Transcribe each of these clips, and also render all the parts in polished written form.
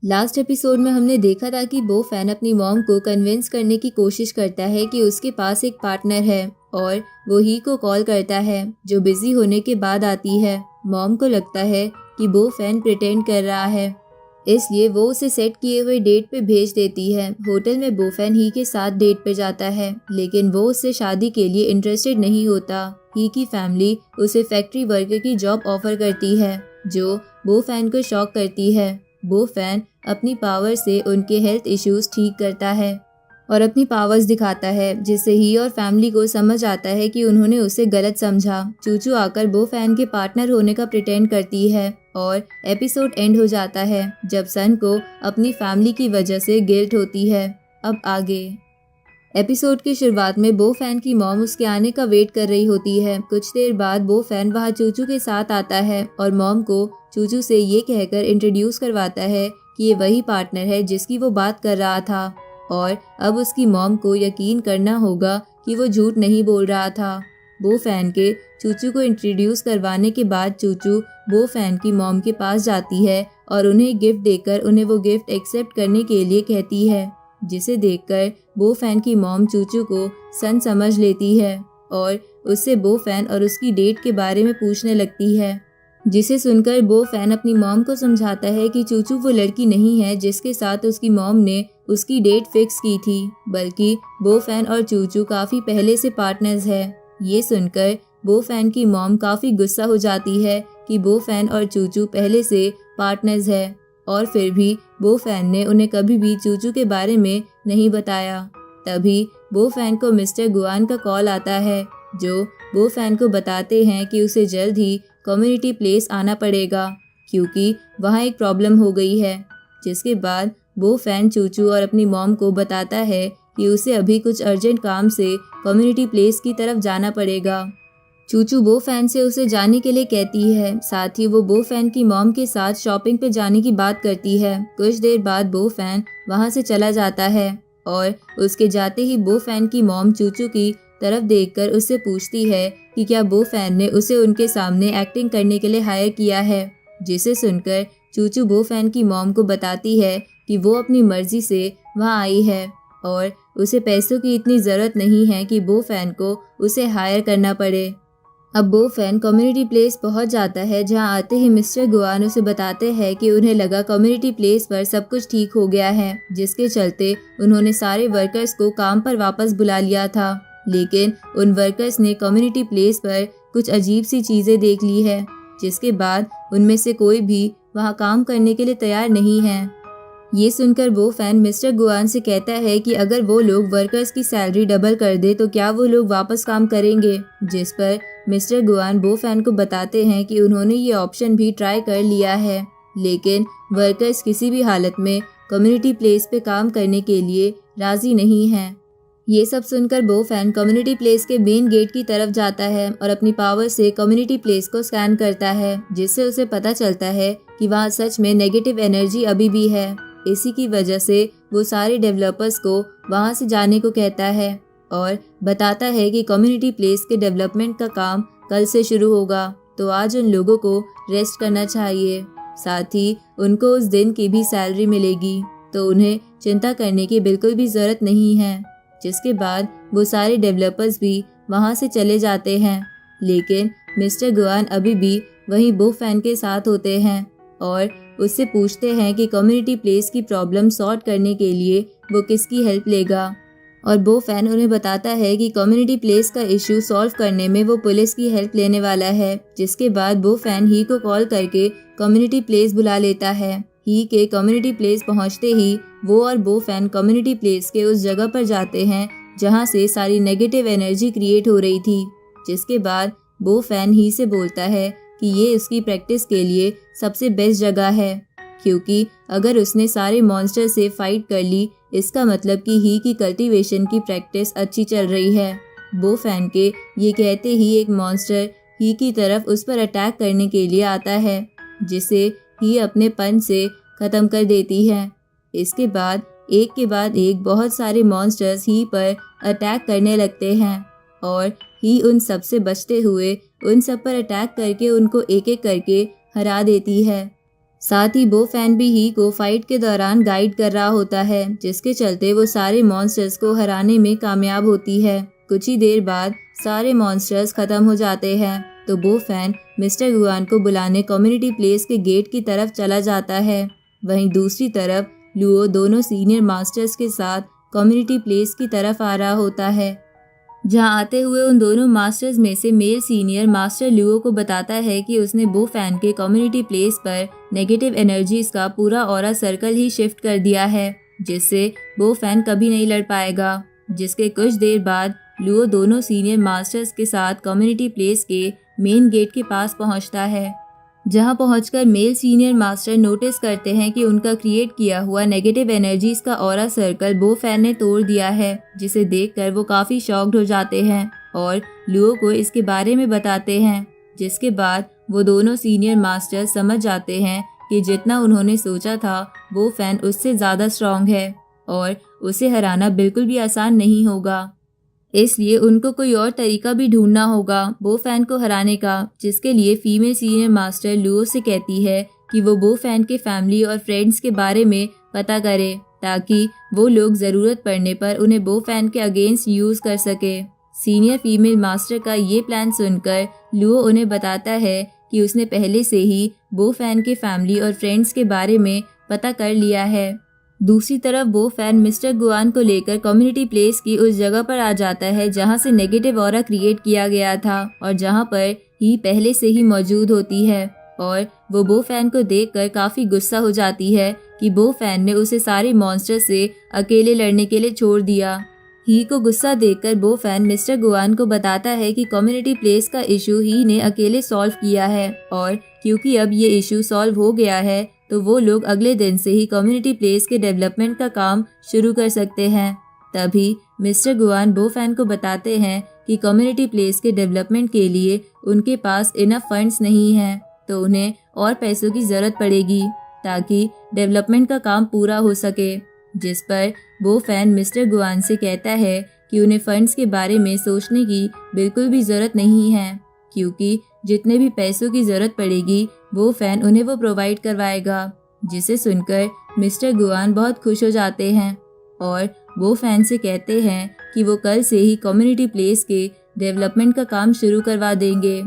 Last episode में हमने देखा था कि बो फैन अपनी मॉम को कन्विंस करने की कोशिश करता है कि उसके पास एक पार्टनर है और वो ही को कॉल करता है जो बिजी होने के बाद आती है। मॉम को लगता है कि बो फैन प्रिटेंड कर रहा है, इसलिए वो उसे सेट किए हुए डेट पे भेज देती है। होटल में बो फैन ही के साथ डेट पे जाता है, लेकिन वो उससे शादी के लिए इंटरेस्टेड नहीं होता। ही की फैमिली उसे फैक्ट्री वर्कर की जॉब ऑफर करती है, जो बो फैन को शॉक करती है। बो फैन अपनी पावर से उनके हेल्थ इश्यूज ठीक करता है और अपनी पावर्स दिखाता है, जिससे ही और फैमिली को समझ आता है कि उन्होंने उसे गलत समझा। चूचू आकर बो फैन के पार्टनर होने का प्रिटेंड करती है और एपिसोड एंड हो जाता है जब सन को अपनी फैमिली की वजह से गिल्ट होती है। अब आगे एपिसोड की शुरुआत में बो फैन की मॉम उसके आने का वेट कर रही होती है। कुछ देर बाद बो फैन वहाँ चूचू के साथ आता है और मॉम को चूचू से ये कहकर इंट्रोड्यूस करवाता है कि ये वही पार्टनर है जिसकी वो बात कर रहा था और अब उसकी मॉम को यकीन करना होगा कि वो झूठ नहीं बोल रहा था। बो फैन के चूचू को इंट्रोड्यूस करवाने के बाद चूचू बो फैन की मॉम के पास जाती है और उन्हें गिफ्ट देकर उन्हें वो गिफ्ट एक्सेप्ट करने के लिए कहती है, जिसे देखकर बो फैन की मॉम चूचू को सन समझ लेती है और उससे बो फैन और उसकी डेट के बारे में पूछने लगती है, जिसे सुनकर बो फैन अपनी मॉम को समझाता है कि चूचू वो लड़की नहीं है जिसके साथ उसकी मॉम ने उसकी डेट फिक्स की थी, बल्कि बो फैन और चूचू काफ़ी पहले से पार्टनर्स है। ये सुनकर बो फैन की मॉम काफ़ी गुस्सा हो जाती है कि बो फैन और चूचू पहले से पार्टनर्स है और फिर भी बो फैन ने उन्हें कभी भी चूचू के बारे में नहीं बताया। तभी बो फैन को मिस्टर गुआन का कॉल आता है, जो बो फैन को बताते हैं कि उसे जल्द ही कम्युनिटी प्लेस आना पड़ेगा क्योंकि वहाँ एक प्रॉब्लम हो गई है। जिसके बाद बो फैन चूचू और अपनी मॉम को बताता है कि उसे अभी कुछ अर्जेंट काम से कम्युनिटी प्लेस की तरफ जाना पड़ेगा। चूचू बो फैन से उसे जाने के लिए कहती है, साथ ही वो बो फैन की मॉम के साथ शॉपिंग पे जाने की बात करती है। कुछ देर बाद बो फैन वहाँ से चला जाता है और उसके जाते ही बो फैन की मॉम चूचू की तरफ देखकर उससे पूछती है कि क्या बो फैन ने उसे उनके सामने एक्टिंग करने के लिए हायर किया है। जिसे सुनकर चूचू बो फैन की मॉम को बताती है कि वो अपनी मर्जी से वहाँ आई है और उसे पैसों की इतनी ज़रूरत नहीं है कि बो फैन को उसे हायर करना पड़े। अब बो फैन कम्युनिटी प्लेस पहुंच जाता है, जहां आते ही मिस्टर गुआन उसे बताते हैं कि उन्हें लगा कम्युनिटी प्लेस पर सब कुछ ठीक हो गया है, जिसके चलते उन्होंने सारे वर्कर्स को काम पर वापस बुला लिया था। लेकिन उन वर्कर्स ने कम्युनिटी प्लेस पर कुछ अजीब सी चीज़ें देख ली है, जिसके बाद उनमें से कोई भी वहाँ काम करने के लिए तैयार नहीं है। ये सुनकर बो फैन मिस्टर गुआन से कहता है कि अगर वो लोग वर्कर्स की सैलरी डबल कर दे तो क्या वो लोग वापस काम करेंगे। जिस पर मिस्टर गुआन बो फैन को बताते हैं कि उन्होंने ये ऑप्शन भी ट्राई कर लिया है, लेकिन वर्कर्स किसी भी हालत में कम्युनिटी प्लेस पे काम करने के लिए राजी नहीं हैं। ये सब सुनकर बो फैन कम्युनिटी प्लेस के मेन गेट की तरफ जाता है और अपनी पावर से कम्युनिटी प्लेस को स्कैन करता है, जिससे उसे पता चलता है कि वहाँ सच में नेगेटिव एनर्जी अभी भी है। इसी की वजह से वो सारे डेवलपर्स को वहाँ से जाने को कहता है और बताता है कि कम्युनिटी प्लेस के डेवलपमेंट का काम कल से शुरू होगा, तो आज उन लोगों को रेस्ट करना चाहिए। साथ ही उनको उस दिन की भी सैलरी मिलेगी, तो उन्हें चिंता करने की बिल्कुल भी ज़रूरत नहीं है। जिसके बाद वो सारे डेवलपर्स भी वहाँ से चले जाते हैं, लेकिन मिस्टर गुआन अभी भी वहीं बो फैन के साथ होते हैं और उससे पूछते हैं कि कम्युनिटी प्लेस की प्रॉब्लम सॉर्ट करने के लिए वो किसकी हेल्प लेगा। और बो फैन उन्हें बताता है कि कम्युनिटी प्लेस का इश्यू सॉल्व करने में वो पुलिस की हेल्प लेने वाला है। जिसके बाद बो फैन ही को कॉल करके कम्युनिटी प्लेस बुला लेता है। ही के कम्युनिटी प्लेस पहुंचते ही वो और बो फैन कम्युनिटी प्लेस के उस जगह पर जाते हैं जहां से सारी नेगेटिव एनर्जी क्रिएट हो रही थी। जिसके बाद बो फैन ही से बोलता है कि ये उसकी प्रैक्टिस के लिए सबसे बेस्ट जगह है, क्योंकि अगर उसने सारे मॉन्स्टर से फाइट कर ली, इसका मतलब कि ही की कल्टीवेशन की प्रैक्टिस अच्छी चल रही है। बो फैन के ये कहते ही एक मॉन्स्टर ही की तरफ उस पर अटैक करने के लिए आता है, जिसे ही अपने पंच से ख़त्म कर देती है। इसके बाद एक के बाद एक बहुत सारे मॉन्स्टर्स ही पर अटैक करने लगते हैं और ही उन सब से बचते हुए उन सब पर अटैक करके उनको एक एक करके हरा देती है। साथ ही बो फैन भी ही को फाइट के दौरान गाइड कर रहा होता है, जिसके चलते वो सारे मॉन्स्टर्स को हराने में कामयाब होती है। कुछ ही देर बाद सारे मॉन्स्टर्स खत्म हो जाते हैं तो बो फैन मिस्टर गुआन को बुलाने कम्युनिटी प्लेस के गेट की तरफ चला जाता है। वहीं दूसरी तरफ लुओ दोनों सीनियर मास्टर्स के साथ कम्युनिटी प्लेस की तरफ आ रहा होता है। जहां आते हुए उन दोनों मास्टर्स में से मेल सीनियर मास्टर लुओ को बताता है कि उसने बो फैन के कम्युनिटी प्लेस पर नेगेटिव एनर्जीज का पूरा ऑरा सर्कल ही शिफ्ट कर दिया है, जिससे बो फैन कभी नहीं लड़ पाएगा। जिसके कुछ देर बाद लुओ दोनों सीनियर मास्टर्स के साथ कम्युनिटी प्लेस के मेन गेट के पास पहुंचता है। जहां पहुंचकर मेल सीनियर मास्टर नोटिस करते हैं कि उनका क्रिएट किया हुआ नेगेटिव एनर्जीज का ऑरा सर्कल बो फैन ने तोड़ दिया है, जिसे देखकर वो काफी शॉक्ड हो जाते हैं और लुओ को इसके बारे में बताते हैं। जिसके बाद वो दोनों सीनियर मास्टर समझ जाते हैं कि जितना उन्होंने सोचा था बो फैन उससे ज्यादा स्ट्रांग है और उसे हराना बिल्कुल भी आसान नहीं होगा। इसलिए उनको कोई और तरीका भी ढूंढना होगा बो फैन को हराने का, जिसके लिए फीमेल सीनियर मास्टर लुओ से कहती है कि वो बो फैन के फैमिली और फ्रेंड्स के बारे में पता करे ताकि वो लोग ज़रूरत पड़ने पर उन्हें बो फैन के अगेंस्ट यूज़ कर सके। सीनियर फीमेल मास्टर का ये प्लान सुनकर लुओ उन्हें बताता है कि उसने पहले से ही बो फैन के फैमिली और फ्रेंड्स के बारे में पता कर लिया है। दूसरी तरफ बो फैन मिस्टर गुआन को लेकर कम्युनिटी प्लेस की उस जगह पर आ जाता है जहां से नेगेटिव ऑरा क्रिएट किया गया था और जहां पर ही पहले से ही मौजूद होती है और वो बो फैन को देखकर काफी गुस्सा हो जाती है कि बो फैन ने उसे सारे मॉन्स्टर से अकेले लड़ने के लिए छोड़ दिया। ही को गुस्सा देखकर बो फैन मिस्टर गुआन को बताता है कि कम्युनिटी प्लेस का इशू ही ने अकेले सॉल्व किया है और क्योंकि अब ये इशू सॉल्व हो गया है तो वो लोग अगले दिन से ही कम्युनिटी प्लेस के डेवलपमेंट का काम शुरू कर सकते हैं। तभी मिस्टर गुआन बो फैन को बताते हैं कि कम्युनिटी प्लेस के डेवलपमेंट के लिए उनके पास इनफ फंड्स नहीं हैं, तो उन्हें और पैसों की ज़रूरत पड़ेगी ताकि डेवलपमेंट का काम पूरा हो सके। जिस पर बो फैन मिस्टर गुआन से कहता है कि उन्हें फंड्स के बारे में सोचने की बिल्कुल भी ज़रूरत नहीं है, क्योंकि जितने भी पैसों की ज़रूरत पड़ेगी बो फैन उन्हें वो प्रोवाइड करवाएगा। जिसे सुनकर मिस्टर गुआन बहुत खुश हो जाते हैं और बो फैन से कहते हैं कि वो कल से ही कम्युनिटी प्लेस के डेवलपमेंट का काम शुरू करवा देंगे।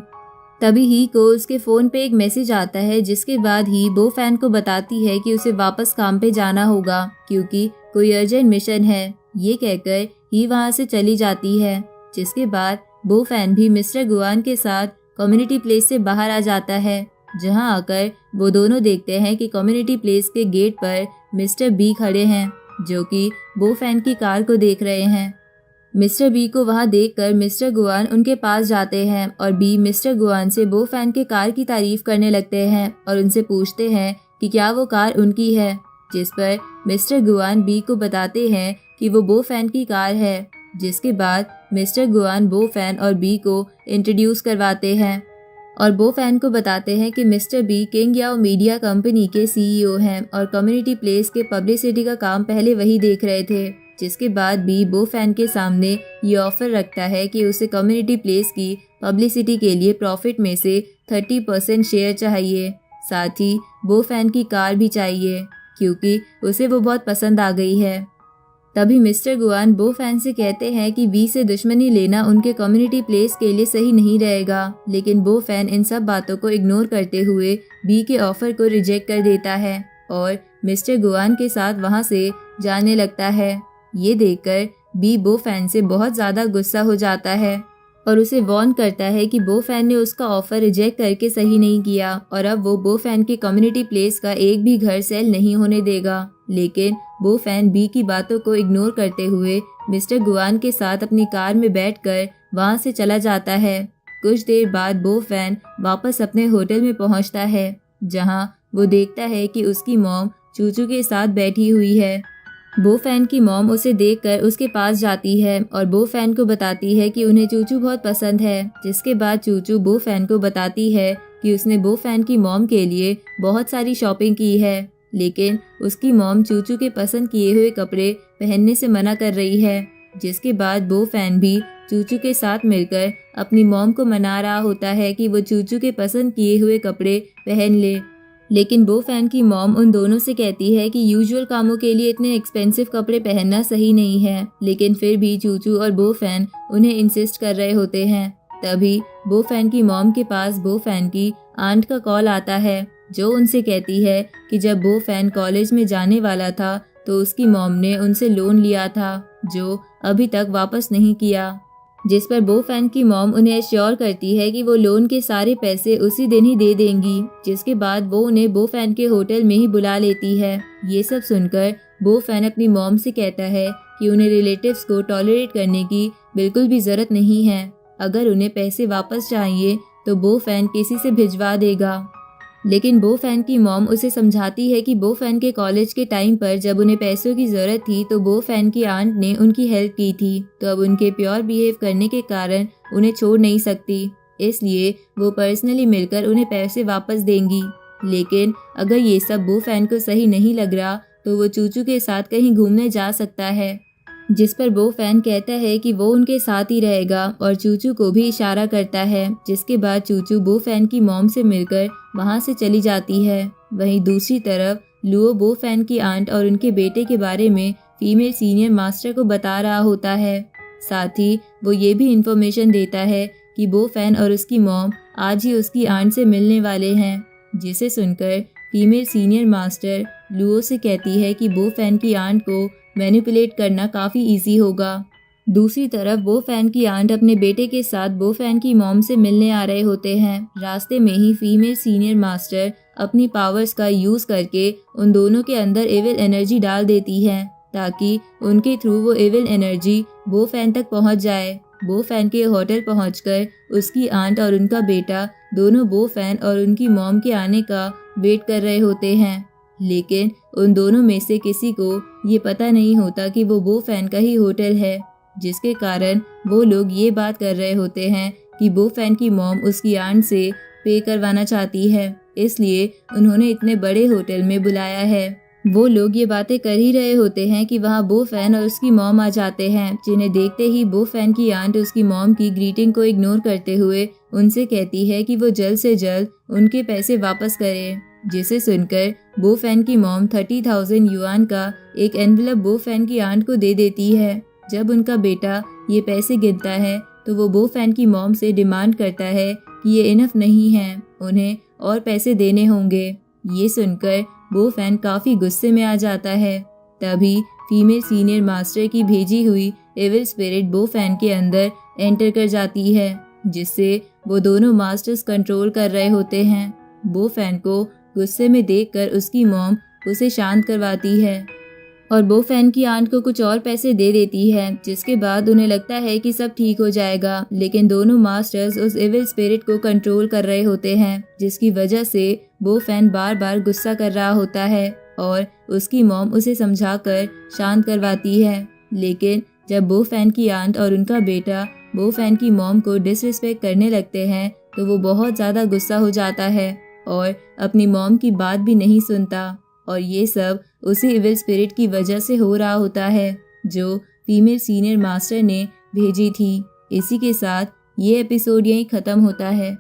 तभी ही को उसके फ़ोन पे एक मैसेज आता है, जिसके बाद ही बो फैन को बताती है कि उसे वापस काम पे जाना होगा क्योंकि कोई अर्जेंट मिशन है। ये कहकर ही वहाँ से चली जाती है। जिसके बाद बो फैन भी मिस्टर गुआन के साथ कम्युनिटी प्लेस से बाहर आ जाता है, जहां आकर वो दोनों देखते हैं कि कम्युनिटी प्लेस के गेट पर मिस्टर बी खड़े हैं, जो कि बो फैन की कार को देख रहे हैं। मिस्टर बी को वहां देखकर मिस्टर गुआन उनके पास जाते हैं और बी मिस्टर गुआन से बो फैन के कार की तारीफ करने लगते हैं और उनसे पूछते हैं कि क्या वो कार उनकी है। जिस पर मिस्टर गुआन बी को बताते हैं कि वो बो फैन की कार है। जिसके बाद मिस्टर गुआन बो फैन और बी को इंट्रोड्यूस करवाते हैं और बो फैन को बताते हैं कि mister B King Yao media company के सीईओ हैं और कम्युनिटी प्लेस के पब्लिसिटी का काम पहले वही देख रहे थे। जिसके बाद बी बो फैन के सामने ये ऑफर रखता है कि उसे कम्युनिटी प्लेस की पब्लिसिटी के लिए प्रॉफिट में से 30% शेयर चाहिए। साथ ही बो फैन की कार भी चाहिए क्योंकि उसे वो बहुत पसंद आ गई है। तभी मिस्टर गुआन बो फैन से कहते हैं कि बी से दुश्मनी लेना उनके कम्युनिटी प्लेस के लिए सही नहीं रहेगा, लेकिन बो फैन इन सब बातों को इग्नोर करते हुए बी के ऑफर को रिजेक्ट कर देता है और मिस्टर गुआन के साथ वहां से जाने लगता है। ये देखकर बी बो फैन से बहुत ज़्यादा गुस्सा हो जाता है और उसे वार्न करता है कि बो फैन ने उसका ऑफर रिजेक्ट करके सही नहीं किया और अब वो बो फैन के कम्युनिटी प्लेस का एक भी घर सेल नहीं होने देगा। लेकिन बो फैन बी की बातों को इग्नोर करते हुए मिस्टर गुआन के साथ अपनी कार में बैठकर वहां से चला जाता है। कुछ देर बाद बो फैन वापस अपने होटल में पहुंचता है, जहां वो देखता है कि उसकी मॉम चूचू के साथ बैठी हुई है। बो फैन की मॉम उसे देखकर उसके पास जाती है और बो फैन को बताती है कि उन्हें चूचू बहुत पसंद है। जिसके बाद चूचू बो फैन को बताती है कि उसने बो फैन की मॉम के लिए बहुत सारी शॉपिंग की है, लेकिन उसकी मॉम चूचू के पसंद किए हुए कपड़े पहनने से मना कर रही है। जिसके बाद बो फैन भी चूचू के साथ मिलकर अपनी मॉम को मना रहा होता है कि वो चूचू के पसंद किए हुए कपड़े पहन ले। लेकिन बो फैन की मॉम उन दोनों से कहती है कि यूजुअल कामों के लिए इतने एक्सपेंसिव कपड़े पहनना सही नहीं है, लेकिन फिर भी चूचू और बो फैन उन्हें इंसिस्ट कर रहे होते हैं। तभी बो फैन की मॉम के पास बो फैन की आंट का कॉल आता है, जो उनसे कहती है कि जब बो फैन कॉलेज में जाने वाला था तो उसकी मॉम ने उनसे लोन लिया था, जो अभी तक वापस नहीं किया। जिस पर बो फैन की मॉम उन्हें एश्योर करती है कि वो लोन के सारे पैसे उसी दिन ही दे देंगी, जिसके बाद वो उन्हें बो फैन के होटल में ही बुला लेती है। ये सब सुनकर बो फैन अपनी मॉम से कहता है कि उन्हें रिलेटिव्स को टॉलरेट करने की बिल्कुल भी जरूरत नहीं है। अगर उन्हें पैसे वापस चाहिए तो बो फैन किसी से भिजवा देगा। लेकिन बो फैन की मॉम उसे समझाती है कि बो फैन के कॉलेज के टाइम पर जब उन्हें पैसों की जरूरत थी तो बो फैन की आंट ने उनकी हेल्प की थी, तो अब उनके प्योर बिहेव करने के कारण उन्हें छोड़ नहीं सकती, इसलिए वो पर्सनली मिलकर उन्हें पैसे वापस देंगी। लेकिन अगर ये सब बो फैन को सही नहीं लग रहा तो वो चूचू के साथ कहीं घूमने जा सकता है, जिस पर बो फैन कहता है कि वो उनके साथ ही रहेगा और चूचू को भी इशारा करता है, जिसके बाद चूचू बो फैन की मॉम से मिलकर वहां से चली जाती है। वहीं दूसरी तरफ लुओ बो फैन की आंट और उनके बेटे के बारे में फीमेल सीनियर मास्टर को बता रहा होता है। साथ ही वो ये भी इंफॉर्मेशन देता है कि बो फैन और उसकी मॉम आज ही उसकी आंट से मिलने वाले हैं, जिसे सुनकर फीमेल सीनियर मास्टर लुओ से कहती है कि बो फैन की आंट को मैनिपुलेट करना काफ़ी इजी होगा। दूसरी तरफ बो फैन की आंट अपने बेटे के साथ बो फैन की मॉम से मिलने आ रहे होते हैं। रास्ते में ही फीमेल सीनियर मास्टर अपनी पावर्स का यूज़ करके उन दोनों के अंदर एविल एनर्जी डाल देती है, ताकि उनके थ्रू वो एविल एनर्जी बो फैन तक पहुंच जाए। बो फैन के होटल पहुंचकर उसकी आंट और उनका बेटा दोनों बो फैन और उनकी मॉम के आने का वेट कर रहे होते हैं, लेकिन उन दोनों में से किसी को ये पता नहीं होता कि वो बो फैन का ही होटल है, जिसके कारण वो लोग ये बात कर रहे होते हैं कि बो फैन की मॉम उसकी आंट से पे करवाना चाहती है, इसलिए उन्होंने इतने बड़े होटल में बुलाया है। वो लोग ये बातें कर ही रहे होते हैं कि वहाँ बो फैन और उसकी मॉम आ जाते हैं, जिन्हें देखते ही बो फैन की आंट उसकी मॉम की ग्रीटिंग को इग्नोर करते हुए उनसे कहती है कि वो जल्द से जल्द उनके पैसे वापस करे, जिसे सुनकर बो फैन की मॉम 30,000 युआन का एक एनवेलप बो फैन की आंट को दे देती है। जब उनका बेटा ये पैसे गिनता है तो वो बो फैन की मॉम से डिमांड करता है कि ये इनफ नहीं है, उन्हें और पैसे देने होंगे। ये सुनकर बो फैन काफ़ी गुस्से में आ जाता है। तभी फीमेल सीनियर मास्टर की भेजी हुई एविल स्पिरिट बो फैन के अंदर एंटर कर जाती है, जिससे वो दोनों मास्टर्स कंट्रोल कर रहे होते हैं। बो फैन को गुस्से में देखकर उसकी मॉम उसे शांत करवाती है और बो फैन की आंट को कुछ और पैसे दे देती है, जिसके बाद उन्हें लगता है कि सब ठीक हो जाएगा। लेकिन दोनों मास्टर्स उस एविल स्पिरिट को कंट्रोल कर रहे होते हैं, जिसकी वजह से बो फैन बार बार गुस्सा कर रहा होता है और उसकी मॉम उसे समझाकर शांत करवाती है। लेकिन जब बो फैन की आंट और उनका बेटा बो फैन की मॉम को डिसरिस्पेक्ट करने लगते हैं तो वो बहुत ज़्यादा गुस्सा हो जाता है और अपनी मॉम की बात भी नहीं सुनता, और ये सब उसी इविल स्पिरिट की वजह से हो रहा होता है जो फीमेल सीनियर मास्टर ने भेजी थी। इसी के साथ ये एपिसोड यहीं ख़त्म होता है।